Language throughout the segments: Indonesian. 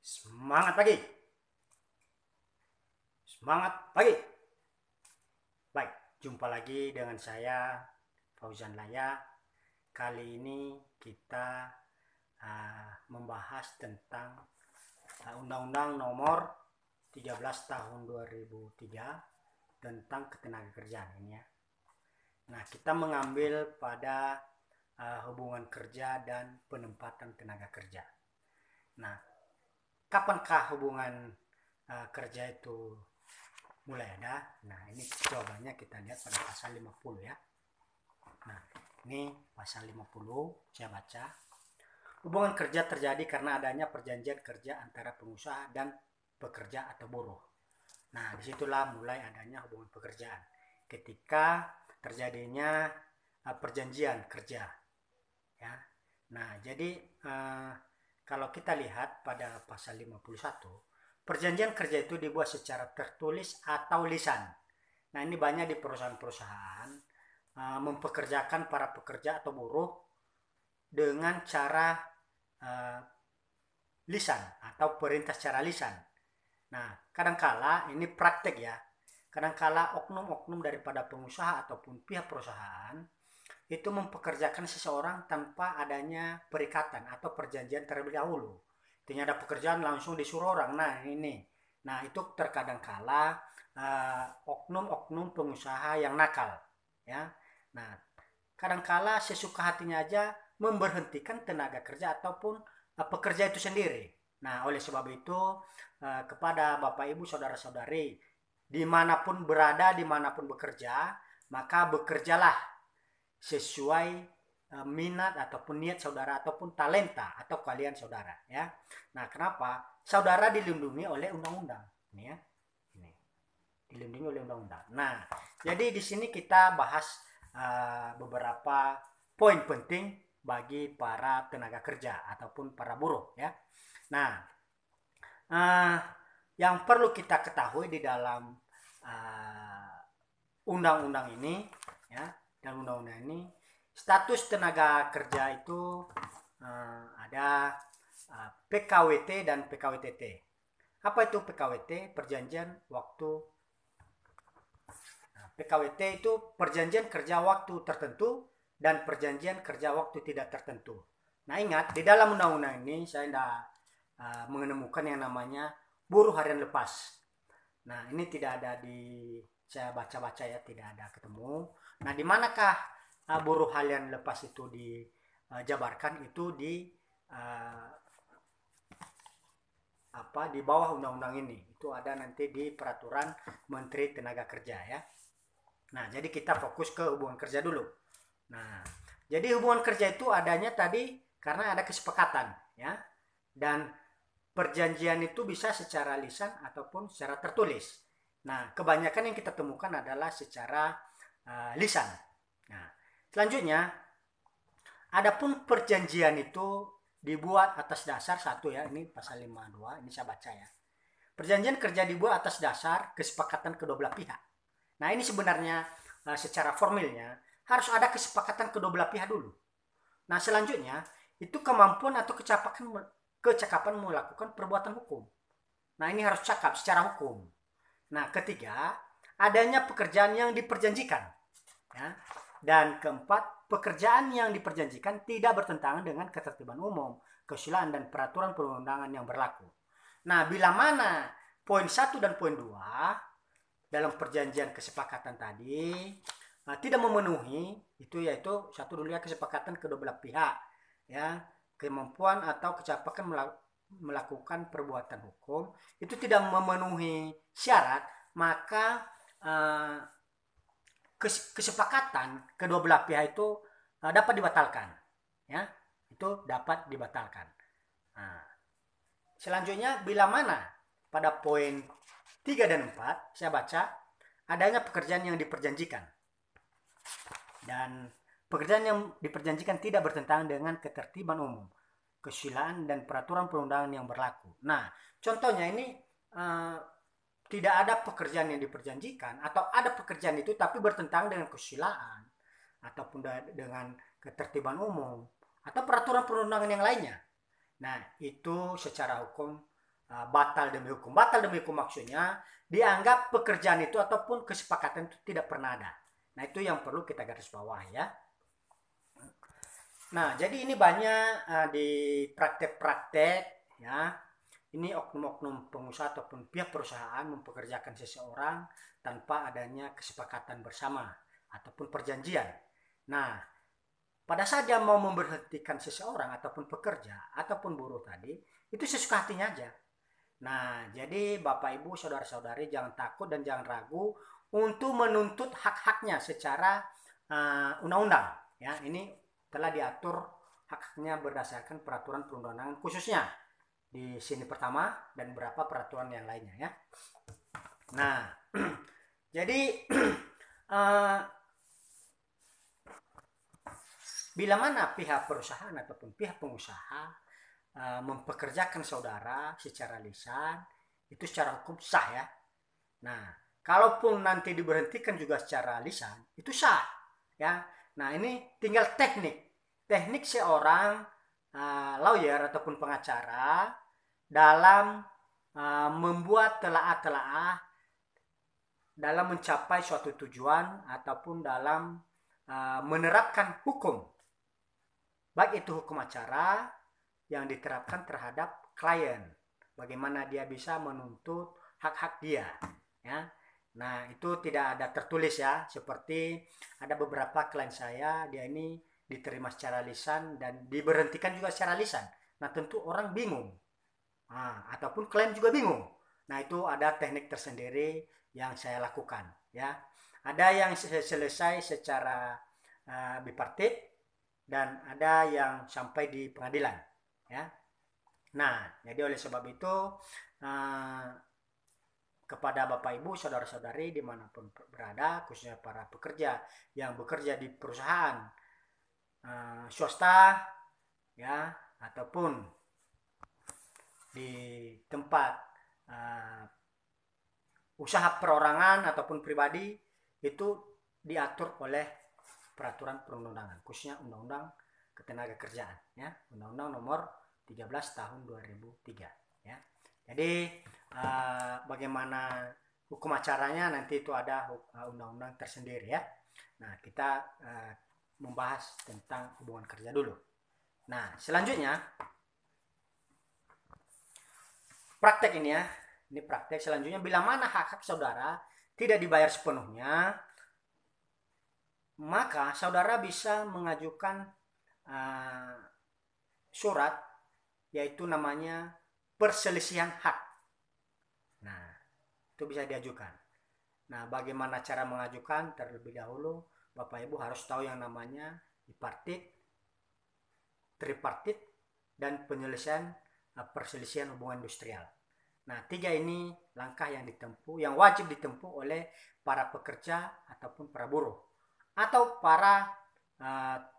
Semangat pagi. Semangat pagi. Baik, jumpa lagi dengan saya Fauzan Laya. Kali ini kita membahas tentang Undang-Undang Nomor 13 Tahun 2003 tentang ketenagakerjaan ini ya. Nah, kita mengambil pada hubungan kerja dan penempatan tenaga kerja. Nah, kapankah hubungan kerja itu mulai ada? Nah, ini jawabannya kita lihat pada pasal 50 ya. Nah, ini pasal 50 saya baca. Hubungan kerja terjadi karena adanya perjanjian kerja antara pengusaha dan pekerja atau buruh. Nah, disitulah mulai adanya hubungan pekerjaan. Ketika terjadinya perjanjian kerja. Ya. Nah, jadi kalau kita lihat pada pasal 51, perjanjian kerja itu dibuat secara tertulis atau lisan. Nah, ini banyak di perusahaan-perusahaan mempekerjakan para pekerja atau buruh dengan cara lisan atau perintah secara lisan. Nah, kadangkala ini praktek ya. Kadangkala oknum-oknum daripada pengusaha ataupun pihak perusahaan itu mempekerjakan seseorang tanpa adanya perikatan atau perjanjian terlebih dahulu. Artinya ada pekerjaan langsung disuruh orang. Nah, ini. Nah, itu terkadang kala oknum-oknum pengusaha yang nakal, ya. Nah, kadangkala sesuka hatinya aja memberhentikan tenaga kerja ataupun pekerja itu sendiri. Nah, oleh sebab itu kepada Bapak Ibu saudara-saudari dimanapun berada, dimanapun bekerja, maka bekerjalah sesuai minat ataupun niat saudara ataupun talenta atau kalian saudara ya. Nah, kenapa? Saudara dilindungi oleh undang-undang, ini ya. Ini. Dilindungi oleh undang-undang. Nah, jadi di sini kita bahas beberapa poin penting bagi para tenaga kerja ataupun para buruh ya. Nah, yang perlu kita ketahui di dalam undang-undang ini ya, dan undang-undang ini status tenaga kerja itu ada PKWT dan PKWTT. Apa itu PKWT? Perjanjian waktu. PKWT itu perjanjian kerja waktu tertentu dan perjanjian kerja waktu tidak tertentu. Nah, ingat di dalam undang-undang ini saya tidak menemukan yang namanya buruh harian lepas. Nah, ini tidak ada di saya baca-baca ya, tidak ada ketemu. Nah, di manakah buruh harian lepas itu dijabarkan? Itu di di bawah undang-undang ini. Itu ada nanti di peraturan Menteri Tenaga Kerja ya. Nah, jadi kita fokus ke hubungan kerja dulu. Nah, jadi hubungan kerja itu adanya tadi karena ada kesepakatan ya. Dan perjanjian itu bisa secara lisan ataupun secara tertulis. Nah, kebanyakan yang kita temukan adalah secara lisan. Nah, selanjutnya, adapun perjanjian itu dibuat atas dasar satu ya, ini pasal 52, ini saya baca ya. Perjanjian kerja dibuat atas dasar kesepakatan kedua belah pihak. Nah, ini sebenarnya secara formilnya harus ada kesepakatan kedua belah pihak dulu. Nah, selanjutnya itu kemampuan atau kecakapan melakukan perbuatan hukum. Nah, ini harus cakap secara hukum. Nah, ketiga, adanya pekerjaan yang diperjanjikan. Ya. Dan keempat, pekerjaan yang diperjanjikan tidak bertentangan dengan ketertiban umum, kesusilaan dan peraturan perundangan yang berlaku. Nah, bila mana poin 1 dan poin 2 dalam perjanjian kesepakatan tadi tidak memenuhi, itu yaitu satu dulu ya, kesepakatan kedua belah pihak ya, kemampuan atau kecakapan melakukan perbuatan hukum itu tidak memenuhi syarat, maka kesepakatan kedua belah pihak itu dapat dibatalkan ya, itu dapat dibatalkan. Nah, selanjutnya bila mana pada poin 3 dan 4 saya baca adanya pekerjaan yang diperjanjikan dan pekerjaan yang diperjanjikan tidak bertentangan dengan ketertiban umum, kesusilaan dan peraturan perundangan yang berlaku. Nah, contohnya ini tidak ada pekerjaan yang diperjanjikan atau ada pekerjaan itu tapi bertentangan dengan kesusilaan ataupun dengan ketertiban umum atau peraturan perundangan yang lainnya. Nah, itu secara hukum batal demi hukum. Batal demi hukum maksudnya dianggap pekerjaan itu ataupun kesepakatan itu tidak pernah ada. Nah, itu yang perlu kita garis bawah ya. Nah, jadi ini banyak di praktek-praktek ya. Ini oknum-oknum pengusaha ataupun pihak perusahaan mempekerjakan seseorang tanpa adanya kesepakatan bersama ataupun perjanjian. Nah, pada saat dia mau memberhentikan seseorang ataupun pekerja ataupun buruh tadi, itu sesuka hatinya aja. Nah, jadi Bapak Ibu, saudara-saudari jangan takut dan jangan ragu untuk menuntut hak-haknya secara undang-undang. Ya, ini telah diatur hak-haknya berdasarkan peraturan perundang-undangan khususnya di sini pertama dan beberapa peraturan yang lainnya ya. Nah, jadi bila mana pihak perusahaan ataupun pihak pengusaha mempekerjakan saudara secara lisan, itu secara hukum sah ya. Nah, kalaupun nanti diberhentikan juga secara lisan, itu sah ya. Nah, ini tinggal teknik seorang lawyer ataupun pengacara dalam membuat telaah-telaah dalam mencapai suatu tujuan ataupun dalam menerapkan hukum, baik itu hukum acara yang diterapkan terhadap klien, bagaimana dia bisa menuntut hak-hak dia ya. Nah, itu tidak ada tertulis ya, seperti ada beberapa klien saya, dia ini diterima secara lisan dan diberhentikan juga secara lisan. Nah, tentu orang bingung, ataupun klien juga bingung. Nah, itu ada teknik tersendiri yang saya lakukan ya. Ada yang selesai secara bipartit dan ada yang sampai di pengadilan ya. Nah, jadi oleh sebab itu kepada Bapak Ibu, saudara-saudari dimanapun berada, khususnya para pekerja yang bekerja di perusahaan swasta ya, ataupun di tempat usaha perorangan ataupun pribadi, itu diatur oleh peraturan perundang-undangan, khususnya Undang-Undang Ketenagakerjaan ya, Undang-Undang Nomor 13 Tahun 2003 ya. Jadi bagaimana hukum acaranya nanti itu ada undang-undang tersendiri ya. Nah, kita membahas tentang hubungan kerja dulu. Nah, selanjutnya praktek ini ya. Ini praktek selanjutnya, bila mana hak-hak saudara tidak dibayar sepenuhnya, maka saudara bisa mengajukan surat, yaitu namanya perselisihan hak. Nah, itu bisa diajukan. Nah, bagaimana cara mengajukan? Terlebih dahulu Bapak Ibu harus tahu yang namanya bipartit, tripartit, dan penyelesaian perselisihan hubungan industrial. Nah, 3 ini langkah yang ditempuh, yang wajib ditempuh oleh para pekerja ataupun para buruh, atau para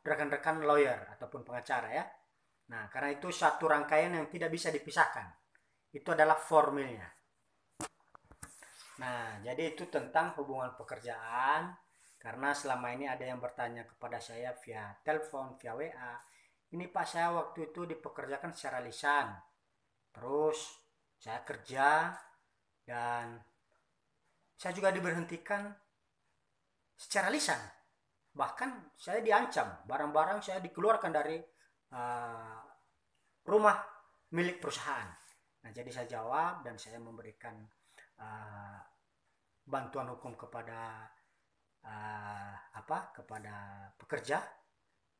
rekan-rekan lawyer ataupun pengacara ya. Nah, karena itu satu rangkaian yang tidak bisa dipisahkan. Itu adalah formilnya. Nah, jadi itu tentang hubungan pekerjaan. Karena selama ini ada yang bertanya kepada saya via telepon, via WA. Ini Pak, saya waktu itu dipekerjakan secara lisan. Terus saya kerja dan saya juga diberhentikan secara lisan. Bahkan saya diancam, barang-barang saya dikeluarkan dari rumah milik perusahaan. Nah, jadi saya jawab dan saya memberikan bantuan hukum kepada kepada pekerja,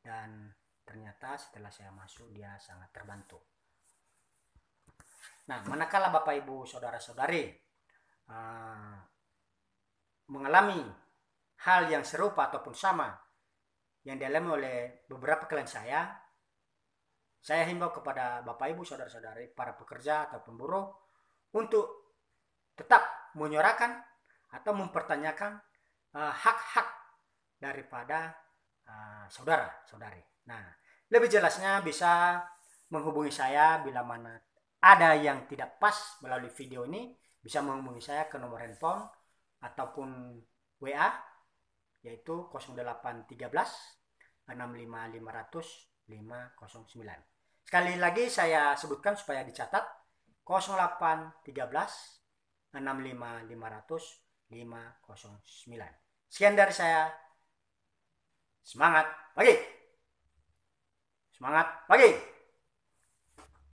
dan ternyata setelah saya masuk dia sangat terbantu. Nah, manakala Bapak Ibu saudara-saudari mengalami hal yang serupa ataupun sama yang dialami oleh beberapa klien saya himbau kepada Bapak Ibu saudara-saudari para pekerja ataupun buruh untuk tetap menyuarakan atau mempertanyakan hak-hak daripada saudara-saudari. Nah, lebih jelasnya bisa menghubungi saya bila mana ada yang tidak pas melalui video ini, bisa menghubungi saya ke nomor handphone ataupun WA, yaitu 0813 65 500 509. Sekali lagi saya sebutkan supaya dicatat, 0813 65 500 509. Sekian dari saya. Semangat pagi. Semangat pagi.